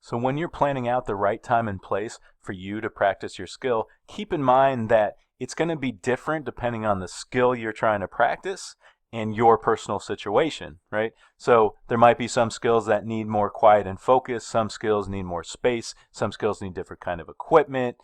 So when you're planning out the right time and place for you to practice your skill, keep in mind that it's going to be different depending on the skill you're trying to practice and your personal situation, right? So there might be some skills that need more quiet and focus, some skills need more space, some skills need different kind of equipment,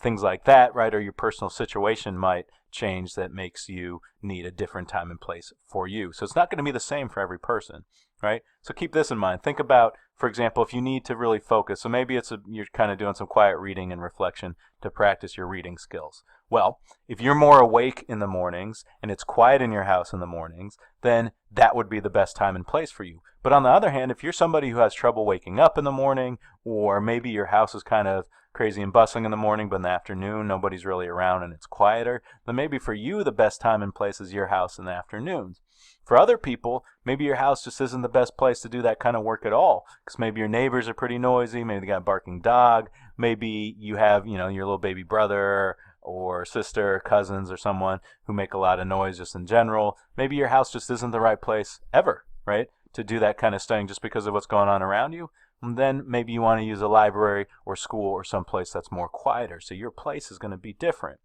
things like that, right? Or your personal situation might change that makes you need a different time and place for you. So it's not going to be the same for every person, right? So keep this in mind. Think about, for example, if you need to really focus, so maybe you're kind of doing some quiet reading and reflection to practice your reading skills. Well, if you're more awake in the mornings and it's quiet in your house in the mornings, then that would be the best time and place for you. But on the other hand, if you're somebody who has trouble waking up in the morning, or maybe your house is kind of crazy and bustling in the morning, but in the afternoon nobody's really around and it's quieter, then maybe for you the best time and place is your house in the afternoons. For other people, maybe your house just isn't the best place to do that kind of work at all, because maybe your neighbors are pretty noisy, maybe they got a barking dog, maybe you have, your little baby brother or sister or cousins or someone who make a lot of noise just in general. Maybe your house just isn't the right place ever, right, to do that kind of studying just because of what's going on around you. And then maybe you want to use a library or school or someplace that's more quieter. So your place is going to be different,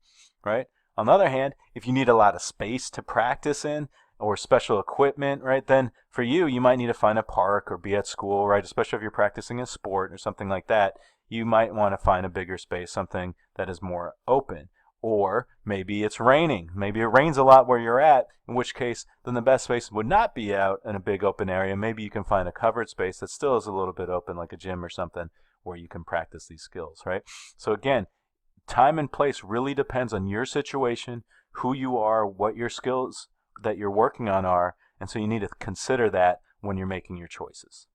right? On the other hand, if you need a lot of space to practice in or special equipment, right, then for you, you might need to find a park or be at school, right? Especially if you're practicing a sport or something like that, you might want to find a bigger space, something that is more open. Or maybe it's raining. Maybe it rains a lot where you're at, in which case then the best space would not be out in a big open area. Maybe you can find a covered space that still is a little bit open, like a gym or something, where you can practice these skills, right? So again, time and place really depends on your situation, who you are, what your skills that you're working on are, and so you need to consider that when you're making your choices.